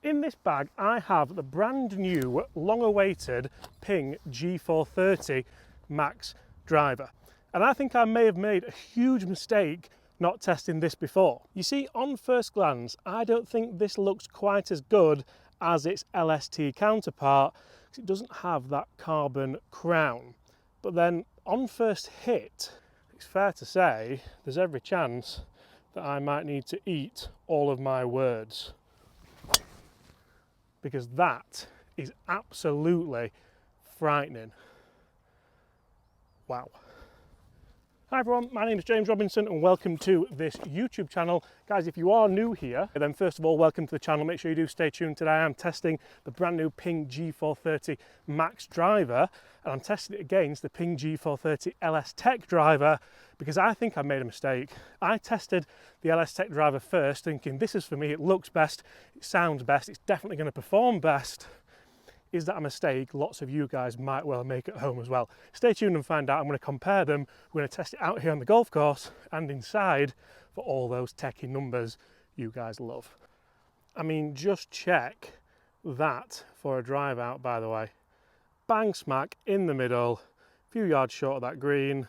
In this bag I have the brand new, long-awaited Ping G430 Max driver. And I think I may have made a huge mistake not testing this before. You see, on first glance, I don't think this looks quite as good as its LST counterpart because it doesn't have that carbon crown. But then on first hit, it's fair to say there's every chance that I might need to eat all of my words, because that is absolutely frightening. Wow. Hi everyone, my name is James Robinson and welcome to this YouTube channel. Guys, if you are new here, then first of all, welcome to the channel. Make sure you do stay tuned. Today I'm testing the brand new Ping G430 Max driver, and I'm testing it against the Ping G430 LS Tech driver because I think I made a mistake. I tested the LS Tech driver first thinking this is for me, it looks best, it sounds best, it's definitely going to perform best. Is that a mistake lots of you guys might well make at home as well? Stay tuned and find out. I'm going to compare them. We're going to test it out here on the golf course and inside for all those techie numbers you guys love. I mean, just check that for a drive out, by the way. Bang smack in the middle, a few yards short of that green.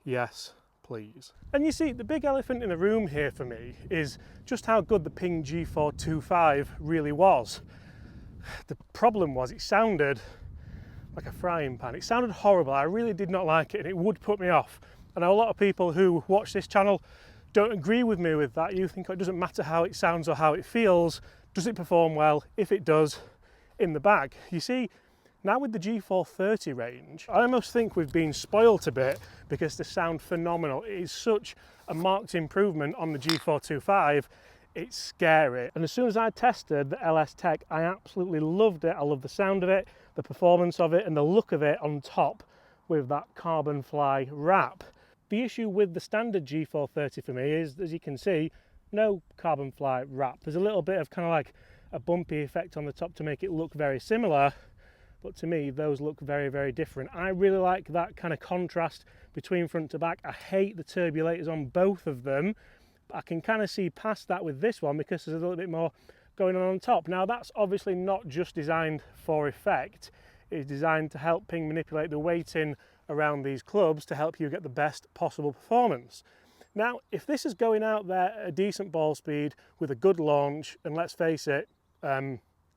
Yes, please. And you see, the big elephant in the room here for me is just how good the Ping G425 really was. The problem was it sounded like a frying pan. It sounded horrible. I really did not like it and it would put me off. I know a lot of people who watch this channel don't agree with me with that. You think it doesn't matter how it sounds or how it feels. Does it perform well? If it does, in the bag. You see, now with the G430 range, I almost think we've been spoilt a bit because they sound phenomenal. It is such a marked improvement on the G425. It's scary. And as soon as I tested the LS Tech, I absolutely loved it. I love the sound of it, the performance of it, and the look of it on top with that carbon fly wrap. The issue with the standard G430 for me is, as you can see, no carbon fly wrap. There's a little bit of kind of like a bumpy effect on the top to make it look very similar, but to me, those look very, very different. I really like that kind of contrast between front to back. I hate the turbulators on both of them. I can kind of see past that with this one because there's a little bit more going on top. Now that's obviously not just designed for effect, it's designed to help Ping manipulate the weighting around these clubs to help you get the best possible performance. Now if this is going out there at a decent ball speed with a good launch and let's face it,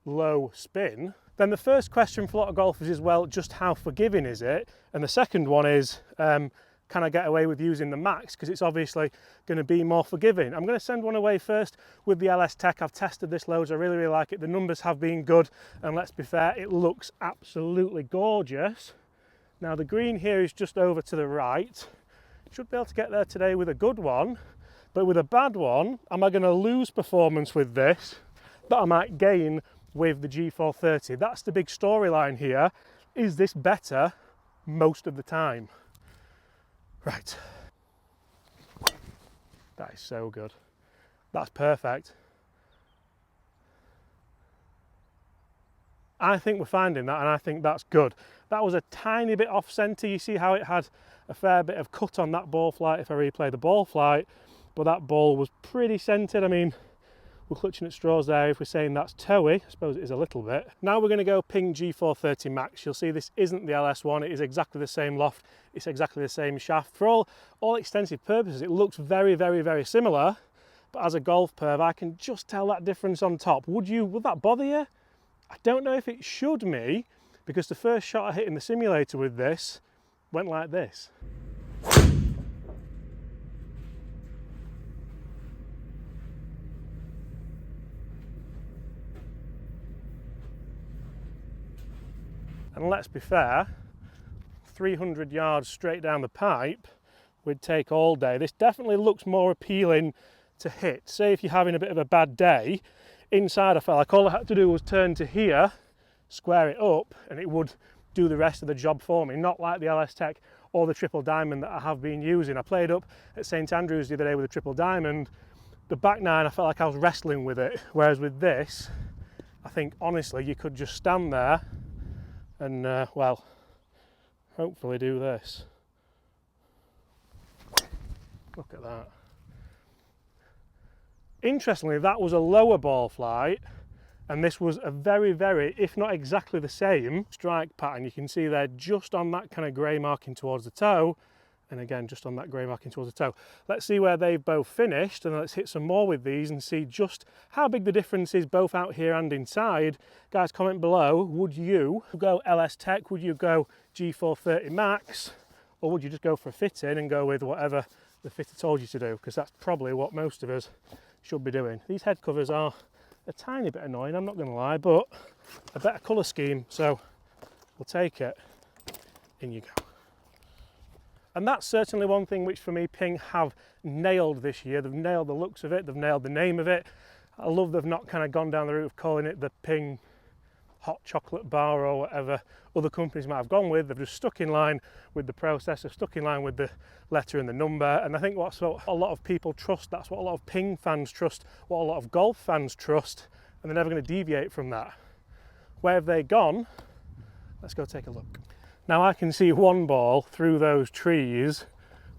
low spin, then the first question for a lot of golfers is, well, just how forgiving is it? And the second one is, can I get away with using the Max because it's obviously going to be more forgiving. I'm going to send one away first with the LS Tech. I've tested this loads, I really like it. The numbers have been good and let's be fair, it looks absolutely gorgeous. Now the green here is just over to the right. Should be able to get there today with a good one, but with a bad one, am I going to lose performance with this that I might gain with the G430? That's the big storyline here. Is this better most of the time? Right, that is so good. That's perfect. I think we're finding that and I think that's good. That was a tiny bit off centre. You see how it had a fair bit of cut on that ball flight if I replay the ball flight, but that ball was pretty centred. I mean, we're clutching at straws there if we're saying that's toey. I suppose it is a little bit. Now we're going to go Ping G430 Max. You'll see this isn't the LS one. It is exactly the same loft. It's exactly the same shaft. For all extensive purposes, it looks very, very, very similar. But as a golf perv, I can just tell that difference on top. Would that bother you? I don't know if it should me, because the first shot I hit in the simulator with this went like this. And let's be fair, 300 yards straight down the pipe would take all day. This definitely looks more appealing to hit. Say if you're having a bit of a bad day, inside I felt like all I had to do was turn to here, square it up, and it would do the rest of the job for me. Not like the LS Tech or the Triple Diamond that I have been using. I played up at St Andrews the other day with the Triple Diamond. The back nine, I felt like I was wrestling with it. Whereas with this, I think honestly, you could just stand there and well, hopefully do this. Look at that. Interestingly, that was a lower ball flight And this was a very, very, if not exactly the same strike pattern. You can see there just on that kind of grey marking towards the toe, and again just on that grey marking towards the toe. Let's see where they've both finished, and let's hit some more with these and see just how big the difference is both out here and inside. Guys, comment below, would you go LS Tech, would you go G430 Max, or would you just go for a fit-in and go with whatever the fitter told you to do? Because that's probably what most of us should be doing. These head covers are a tiny bit annoying, I'm not going to lie, but a better colour scheme, so we'll take it. In you go. And that's certainly one thing which for me Ping have nailed this year. They've nailed the looks of it, they've nailed the name of it. I love they've not kind of gone down the route of calling it the Ping hot chocolate bar or whatever other companies might have gone with. They've just stuck in line with the process, they've stuck in line with the letter and the number, and I think what's what a lot of people trust, that's what a lot of Ping fans trust, what a lot of golf fans trust, and they're never going to deviate from that. Where have they gone? Let's go take a look. Now I can see one ball through those trees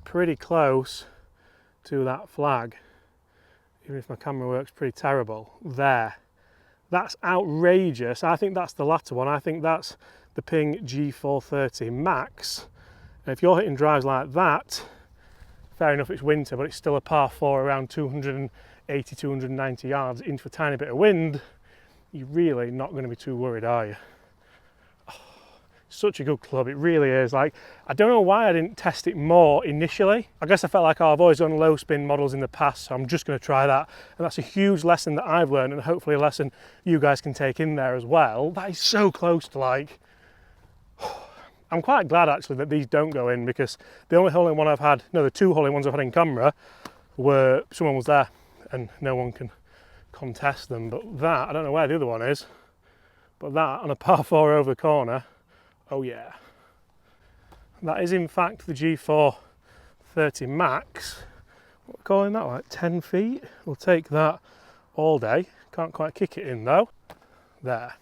pretty close to that flag, even if my camera works pretty terrible. There. That's outrageous. I think that's the latter one. I think that's the Ping G430 Max. And if you're hitting drives like that, fair enough it's winter, but it's still a par 4 around 280, 290 yards into a tiny bit of wind, you're really not going to be too worried, are you? Such a good club, it really is. Like, I don't know why I didn't test it more initially. I guess I felt like, oh, I've always done low spin models in the past, so I'm just going to try that. And that's a huge lesson that I've learned, and hopefully a lesson you guys can take in there as well. That is so close to, like, I'm quite glad actually that these don't go in, because the only hole in one I've had, no, the two hole in ones I've had in camera were someone was there and no one can contest them. But that, I don't know where the other one is, but that on a par 4 over the corner, oh yeah. That is in fact the G430 Max. What are we calling that, like 10 feet? We'll take that all day. Can't quite kick it in though. There.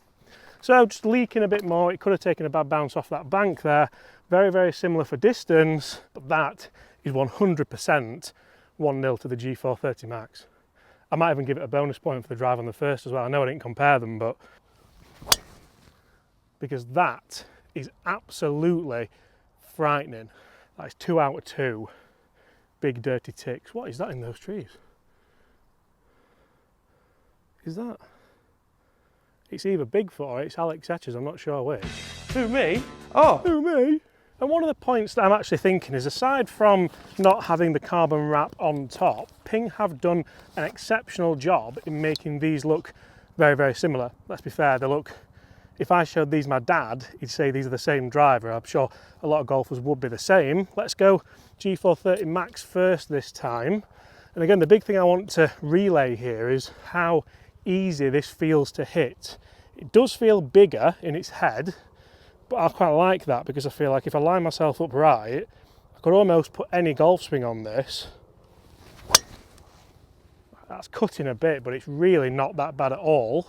So just leaking a bit more. It could have taken a bad bounce off that bank there. Very, very similar for distance, but that is 100% 1-0 to the G430 Max. I might even give it a bonus point for the drive on the first as well. I know I didn't compare them, but because that is absolutely frightening. That's 2 out of 2 big dirty ticks. What is that in those trees? Is that? It's either Bigfoot or it's Alex Etchers, I'm not sure which. Who, me? Oh, who, me? And one of the points that I'm actually thinking is, aside from not having the carbon wrap on top, Ping have done an exceptional job in making these look very, very similar. Let's be fair, they look, if I showed these my dad, he'd say these are the same driver. I'm sure a lot of golfers would be the same. Let's go G430 Max first this time. And again, the big thing I want to relay here is how easy this feels to hit. It does feel bigger in its head, but I quite like that, because I feel like if I line myself up right, I could almost put any golf swing on this. That's cutting a bit, but it's really not that bad at all.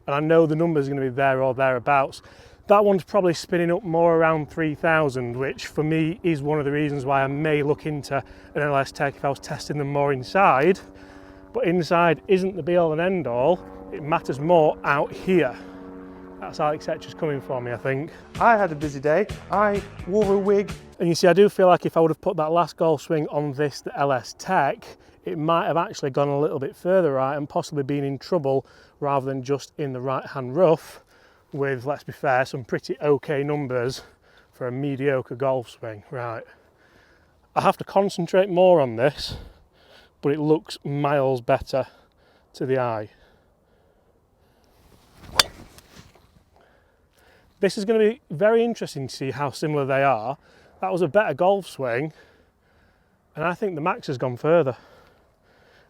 And I know the numbers are going to be there or thereabouts. That one's probably spinning up more around 3,000, which for me is one of the reasons why I may look into an LS Tech if I was testing them more inside. But inside isn't the be all and end all. It matters more out here. That's Alex Etchers coming for me, I think. I had a busy day. I wore a wig. And you see, I do feel like if I would have put that last golf swing on this, the LS Tech, it might have actually gone a little bit further right and possibly been in trouble rather than just in the right-hand rough with, let's be fair, some pretty okay numbers for a mediocre golf swing. Right. I have to concentrate more on this, but it looks miles better to the eye. This is going to be very interesting to see how similar they are. That was a better golf swing, and I think the Max has gone further.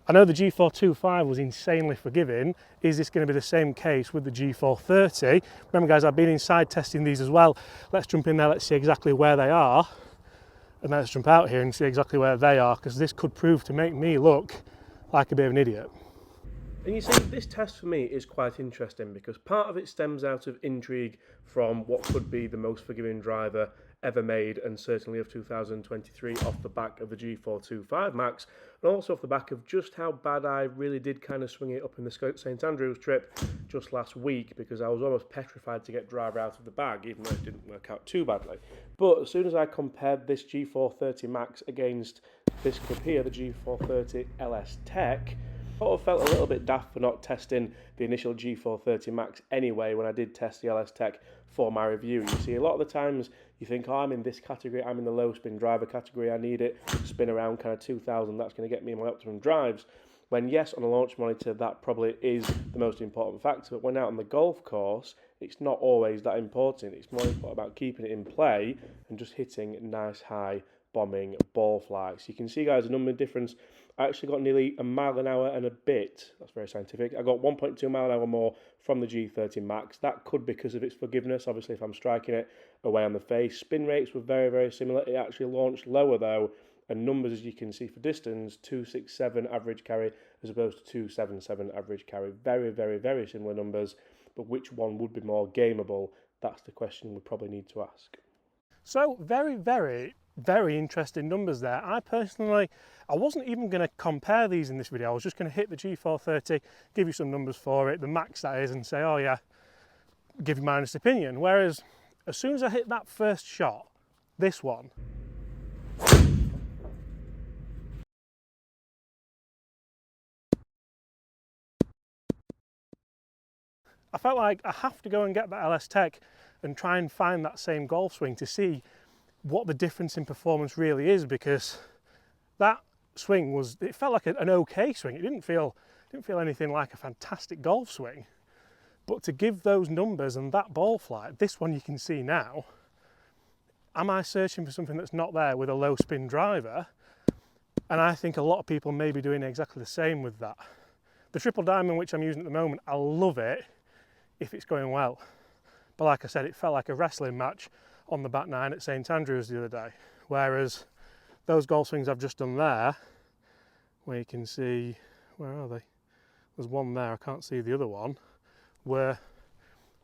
I know the G425 was insanely forgiving. Is this going to be the same case with the G430? Remember guys, I've been inside testing these as well. Let's jump in there, let's see exactly where they are. And let's jump out here and see exactly where they are, because this could prove to make me look like a bit of an idiot. And you see, this test for me is quite interesting because part of it stems out of intrigue from what could be the most forgiving driver ever made, and certainly of 2023, off the back of the G425 Max, and also off the back of just how bad I really did kind of swing it up in the St Andrews trip just last week, because I was almost petrified to get driver out of the bag, even though it didn't work out too badly. But as soon as I compared this G430 Max against this clip here, the G430 LS Tech, I sort of felt a little bit daft for not testing the initial G430 Max anyway when I did test the LS Tech for my review. You see, a lot of the times you think, oh, I'm in this category, I'm in the low spin driver category, I need it, spin around kind of 2,000, that's going to get me my optimum drives. When yes, on a launch monitor, that probably is the most important factor, but when out on the golf course, it's not always that important. It's more important about keeping it in play and just hitting nice high bombing ball flights. You can see, guys, a number difference. I actually got nearly a mile an hour and a bit. That's very scientific. I got 1.2 mile an hour more from the G30 Max. That could be because of its forgiveness, obviously, if I'm striking it away on the face. Spin rates were very, very similar. It actually launched lower, though, and numbers, as you can see for distance, 267 average carry as opposed to 277 average carry. Very, very, very similar numbers, but which one would be more gameable? That's the question we probably need to ask. So very, very, very interesting numbers there. I wasn't even going to compare these in this video. I was just going to hit the G430, give you some numbers for it, the Max that is, and say, oh yeah, give you my honest opinion. Whereas as soon as I hit that first shot, this one, I felt like I have to go and get that LS Tech and try and find that same golf swing to see what the difference in performance really is, because that swing it felt like an okay swing. It didn't feel anything like a fantastic golf swing, but to give those numbers and that ball flight, this one you can see now, am I searching for something that's not there with a low spin driver? And I think a lot of people may be doing exactly the same with that. The triple diamond, which I'm using at the moment, I love it if it's going well. But like I said, it felt like a wrestling match on the back nine at St Andrews the other day. Whereas those golf swings I've just done there, where you can see, where are they? There's one there, I can't see the other one, were,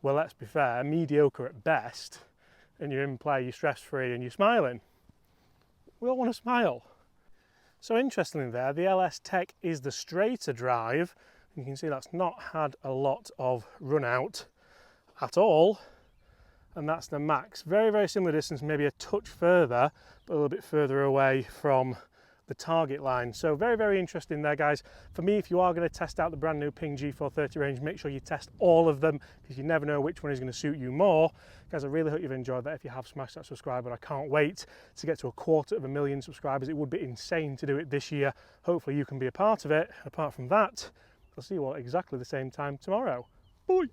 well, let's be fair, mediocre at best, and you're in play, you're stress-free and you're smiling. We all want to smile. So interestingly there, the LS Tech is the straighter drive. You can see that's not had a lot of run out at all. And that's the Max. Very, very similar distance, maybe a touch further, but a little bit further away from the target line. So very, very interesting there, guys. For me, if you are going to test out the brand new Ping G430 range, make sure you test all of them, because you never know which one is going to suit you more. Guys, I really hope you've enjoyed that. If you have, smashed that subscribe button. I can't wait to get to 250,000 subscribers. It would be insane to do it this year. Hopefully you can be a part of it. Apart from that, I'll see you all exactly the same time tomorrow. Bye.